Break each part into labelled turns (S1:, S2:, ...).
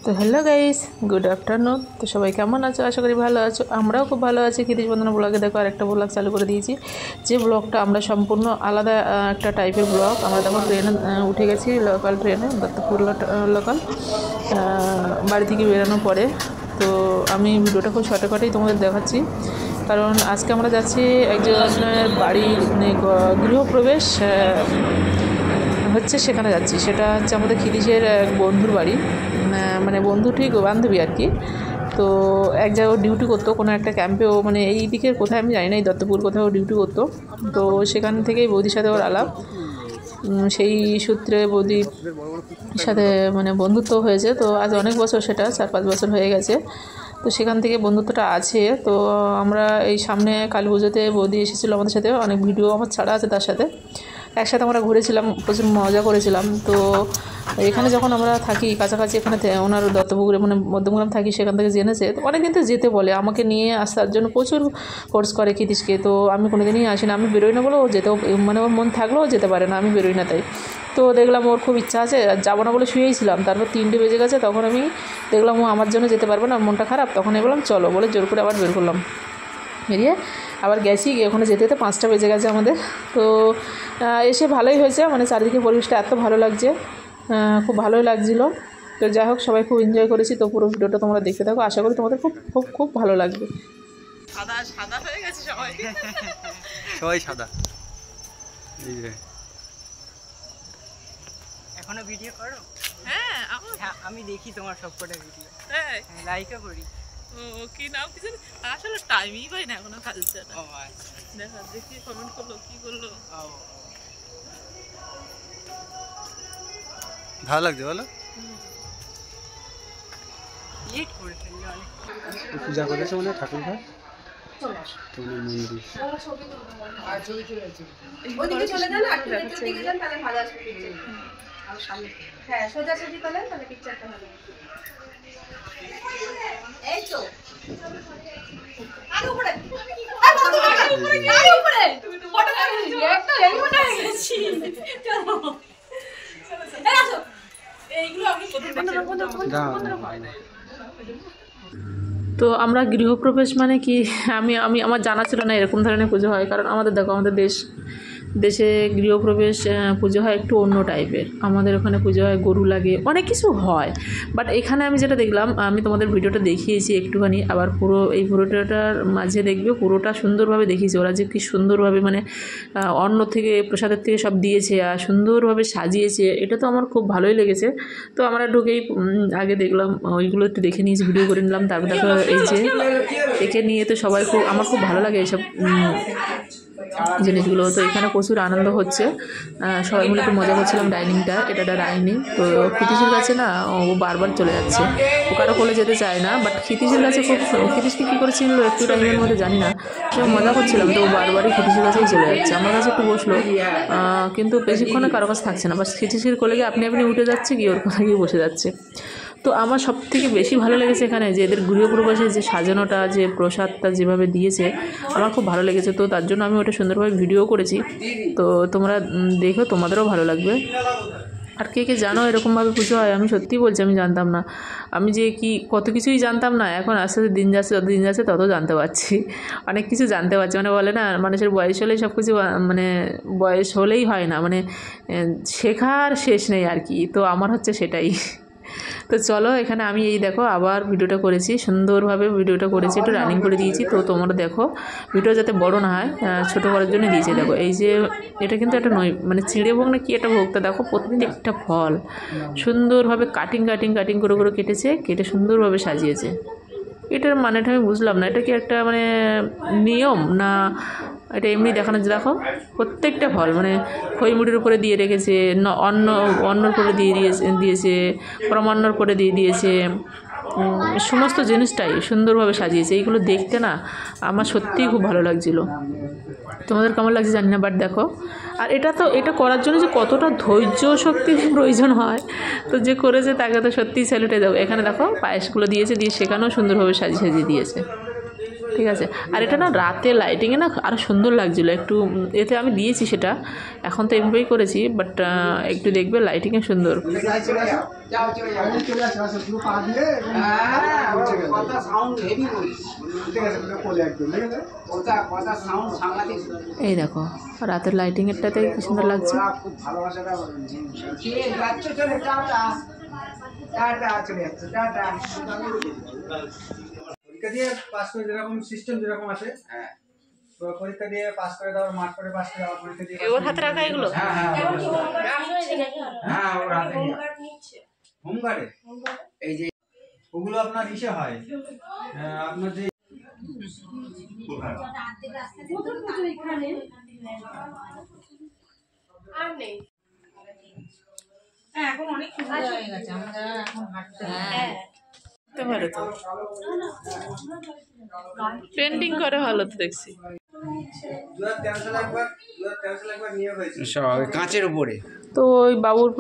S1: তো hello guys, good afternoon. তো সবাই কেমন আছো? আশা করি ভালো আছো। আমরাও খুব ভালো আছি। ক্ষিতিশ বন্দনা ব্লগে দেখো আরেকটা ব্লগ চালু করে দিয়েছি, যে ব্লগটা আমরা সম্পূর্ণ আলাদা একটা টাইপের ব্লগ। আমরা দেখো ট্রেনে উঠে গেছি, লোকাল ট্রেনে, দত্তপুর লোকাল। বাড়ি থেকে বেরোনোর পরে তো আমি ভিডিওটা খুব শর্টকাটেই তোমাদের দেখাচ্ছি, কারণ আজকে আমরা যাচ্ছি একজনের বাড়ি, মানে গৃহপ্রবেশ হচ্ছে, সেখানে যাচ্ছি। সেটা হচ্ছে আমাদের ক্ষিতিশের এক বন্ধুর বাড়ি, মানে বন্ধু ঠিক বান্ধবী আর কি। তো এক জায়গায় ডিউটি করতো কোনো একটা ক্যাম্পেও, মানে এই দিকের কোথায় আমি জানি না, এই দত্তপুর কোথাও ডিউটি করতো। তো সেখান থেকেই বৌদির সাথে ওর আলাপ, সেই সূত্রে বৌদির সাথে মানে বন্ধুত্ব হয়েছে। তো আজ অনেক বছর, সেটা 4-5 বছর হয়ে গেছে। তো সেখান থেকে বন্ধুত্বটা আছে। তো আমরা এই সামনে কালী পুজোতে বৌদি এসেছিলো আমাদের সাথে, অনেক ভিডিও আমার ছাড়া আছে তার সাথে। একসাথে আমরা ঘুরেছিলাম, প্রচুর মজা করেছিলাম। তো এখানে যখন আমরা থাকি কাছাকাছি, এখানে ওনার দত্তপুকুরে মানে মধ্যমগ্রাম থাকি, সেখান থেকে জেনেছে। তো অনেক দিন তো যেতে বলে আমাকে নিয়ে আসার জন্য, প্রচুর ফোর্স করে ক্ষিতিশকে। তো আমি কোনো দিনই আসি না, আমি বেরোই না বলে ও যেতেও, মানে ওর মন থাকলেও যেতে পারে না, আমি বেরোই না তাই। তো দেখলাম ওর খুব ইচ্ছা আছে, যাবো না বলে শুয়েছিলাম। তারপর 3টে বেজে গেছে, তখন আমি দেখলাম ও আমার জন্য যেতে পারবে না, মনটা খারাপ। তখন আমি বললাম চলো, বলে জোর করে আবার বের করলাম। বেরিয়ে আবার গেছি, ওখানে যেতে যেতে 5টা বেজে গেছে আমাদের। তো এসে ভালোই হয়েছে, মানে চারিদিকে পরিবেশটা এত ভালো লাগছে, খুব ভালোই লাগছিলো। তো যাই হোক, সবাই খুব এনজয় করেছি। তো পুরো ভিডিওটা তোমরা দেখতে থাকো, আশা করি তোমাদের খুব খুব খুব ভালো লাগবে। সাদা সাদা হয়ে গেছে সবাই,
S2: সবাই সাদা।
S3: এখনো ভিডিও করো?
S1: হ্যাঁ,
S3: আমি দেখি তোমার সবকটা ভিডিও,
S1: হ্যাঁ,
S3: লাইকও করি।
S1: ও কি নাম কিছু আসলে টাইমই পাই না এখনো কালচার।
S3: ও আচ্ছা,
S1: দেখা দেখি কমেন্ট করলো, কি করলো।
S2: ভালো লাগছে বলো?
S3: লেট করে ফেললে অনেক।
S2: পূজা করেছে মানে ঠাকুর ঘর, তোমার মন্দির।
S4: ওইদিকে চলে যান, আর একটু দিকে যান, তাহলে ভালো আসবে পিকচার। হ্যাঁ, সোজাসুজি করলেন তাহলে পিকচারটা ভালো আসবে। এই তো আর উপরে, আর উপরে তুমি তো ফটো তুলছি, একটা এমন হয়ে গেছি। চলো এই আসো, এইগুলো আমি প্রথম দেখি।
S1: তো আমরা গৃহপ্রবেশ মানে কি, আমার জানা ছিল না এরকম ধরনের পুজো হয়। কারণ আমাদের দেখো, আমাদের দেশে গৃহপ্রবেশ পুজো হয় একটু অন্য টাইপের। আমাদের ওখানে পুজো হয়, গরু লাগে, অনেক কিছু হয়। বাট এখানে আমি যেটা দেখলাম, আমি তোমাদের ভিডিওটা দেখিয়েছি একটুখানি, আবার পুরো এই ভিডিওটার মাঝে দেখবে, পুরোটা সুন্দরভাবে দেখিয়েছে ওরা, যে কি সুন্দরভাবে মানে অন্ন থেকে, প্রসাদের থেকে সব দিয়েছে আর সুন্দরভাবে সাজিয়েছে। এটা তো আমার খুব ভালোই লেগেছে। তো আমরা ঢুকেই আগে দেখলাম, ওইগুলো একটু দেখে নিয়েছি, ভিডিও করে নিলাম। তারপর দেখো এই যে একে নিয়ে তো সবাই খুব, আমার খুব ভালো লাগে এইসব জিনিসগুলো। তো এখানে প্রচুর আনন্দ হচ্ছে, সবাই মিলে একটু মজা করছিলাম। ডাইনিংটা, এটা একটা ডাইনিং। তো ক্ষিতিশের কাছে না, ও বারবার চলে যাচ্ছে, ও কারো কোলে যেতে চায় না। বাট ক্ষিতিশের কাছে খুব, ক্ষিতিশকে কী করেছিল একটু টাইমের মধ্যে জানি না, সে মজা করছিলাম। তো ও বারবারই ক্ষিতিশের কাছেই চলে যাচ্ছে। আমার কাছে একটু বসলো, কিন্তু বেশিক্ষণে কারো কাছে থাকছে না, বাস ক্ষিতিশের কোলে গিয়ে আপনি উঠে যাচ্ছে, গিয়ে ওর কোলে গিয়ে বসে যাচ্ছে। তো আমার সব থেকে বেশি ভালো লেগেছে এখানে যে এদের গৃহপ্রবেশের যে সাজানোটা, যে প্রসাদটা যেভাবে দিয়েছে, আমার খুব ভালো লেগেছে। তো তার জন্য আমি ওটা সুন্দরভাবে ভিডিও করেছি। তো তোমরা দেখো, তোমাদেরও ভালো লাগবে। আর কে কে জানো এরকমভাবে পুজো হয়? আমি সত্যিই বলছি, আমি জানতাম না। আমি যে কি কত কিছুই জানতাম না, এখন আস্তে আস্তে দিন যাচ্ছে, যত দিন যাচ্ছে তত জানতে পারছি, অনেক কিছু জানতে পারছি। মানে বলে না, মানুষের বয়স হলেই সব কিছু, মানে বয়স হলেই হয় না, মানে শেখার শেষ নেই আর কি। তো আমার হচ্ছে সেটাই। তো চলো, এখানে আমি এই দেখো আবার ভিডিওটা করেছি, সুন্দরভাবে ভিডিওটা করেছি, একটু রানিং করে দিয়েছি। তো তোমরা দেখো, ভিডিও যাতে বড় না হয়, ছোটো করার জন্য দিয়েছি। দেখো এই যে এটা কিন্তু একটা মানে চিড়ে ভোগ না কি একটা ভোগটা, দেখো প্রত্যেকটা ফল সুন্দরভাবে কাটিং করে করে কেটেছে, কেটে সুন্দরভাবে সাজিয়েছে। এটার মানেটা আমি বুঝলাম না, এটা কি একটা মানে নিয়ম না এটা এমনি দেখানো? দেখো প্রত্যেকটা ফল মানে খইমুড়ির উপরে দিয়ে রেখেছে, অন্নর উপরে দিয়েছে, ক্রমান্নর করে দিয়েছে, সমস্ত জিনিসটাই সুন্দরভাবে সাজিয়েছে। এইগুলো দেখতে না আমার সত্যিই খুব ভালো লাগছিলো। তোমাদের কেমন লাগছে জানি না, বাট দেখো। আর এটা করার জন্য যে কতটা ধৈর্য শক্তির প্রয়োজন হয়, তো যে করেছে তাকে তো সত্যিই স্যালুটে দেবো। এখানে দেখো পায়েসগুলো দিয়েছে, দিয়ে সেখানেও সুন্দরভাবে সাজিয়ে দিয়েছে। ঠিক আছে। আর এটা না রাতে লাইটিংয়ে না আরও সুন্দর লাগছিলো একটু, এতে আমি দিয়েছি সেটা, এখন তো এভাবেই করেছি, বাট একটু দেখবে লাইটিংয়ে সুন্দর। এই দেখো রাতের লাইটিংয়েরটাতে কি সুন্দর লাগছে।
S2: পরীক্ষা দিয়ে পাস করে যেরকম সিস্টেম যেরকম আছে, তো পরীক্ষা দিয়ে পাস করে দেওয়ার, মার্ক করে পাস করে দেওয়ার, পরীক্ষা দিয়ে
S1: ওর হাতে রাখা এগুলো
S2: হ্যাঁ ও রাতে হোমগার্ডে এই যে ওগুলো আপনার ইসে হয়, আপনার যে
S4: এখন অনেক সুবিধা হয়ে গেছে, আমরা এখন হাঁটতে
S1: পারে তো পেন্টিং করে ভালো তো দেখছি।
S2: 2013 সালে একবার নিয়োগ হয়েছে কাঁচের উপরে।
S1: তো ওই বাবুর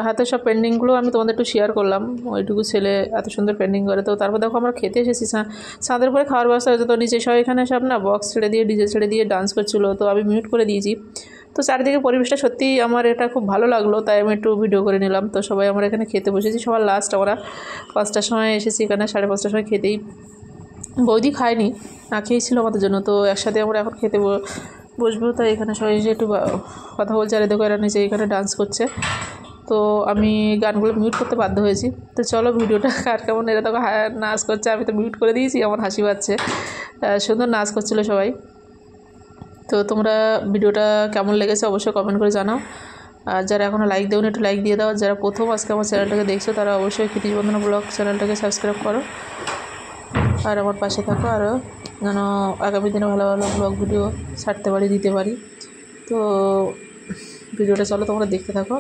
S1: হাতে সব পেন্টিংগুলো আমি তোমাদের একটু শেয়ার করলাম, ওইটুকু ছেলে এত সুন্দর পেন্টিং করে। তো তারপর দেখো আমরা খেতে এসেছি, ছাদের পরে খাওয়ার ব্যবস্থা হয়েছে। তো নিচে সব এখানে সব না বক্স ছেড়ে দিয়ে ডিজে ছেড়ে দিয়ে ডান্স করছিলো, তো আমি মিউট করে দিয়েছি। তো চারিদিকে পরিবেশটা সত্যিই আমার এটা খুব ভালো লাগলো, তাই আমি একটু ভিডিও করে নিলাম। তো সবাই আমরা এখানে খেতে বসেছি, সবার লাস্ট আমরা 5টার সময় এসেছি এখানে, 5:30টার সময় খেতেই, বৌদি খায়নি, না খেয়েছিল আমাদের জন্য। তো একসাথে আমরা এখন খেতে বসবো, তাই এখানে সবাই এসে একটু কথা বলছে। আর দেখো এরা নিচে এখানে ডান্স করছে, তো আমি গানগুলো মিউট করতে বাধ্য হয়েছি। তো চলো ভিডিওটা কার কেমন, এরা তো নাচ করছে, আমি তো মিউট করে দিয়েছি, আমার হাসি পাচ্ছে, সুন্দর নাচ করছিলো সবাই। তো তোমরা ভিডিওটা কেমন লেগেছে অবশ্যই কমেন্ট করে জানাও, আর যারা এখনও লাইক দেওনি একটু লাইক দিয়ে দাও, যারা প্রথম আজকে আমার চ্যানেলটাকে দেখছো তারা অবশ্যই ক্ষিতিশ বন্দনা ব্লগ চ্যানেলটাকে সাবস্ক্রাইব করো, আর আমার পাশে থাকো, আরও যেন আগামী দিনে ভালো ভালো ব্লগ ভিডিও ছাড়তে পারি, দিতে পারি। তো ভিডিওটা চলো তোমরা দেখতে থাকো।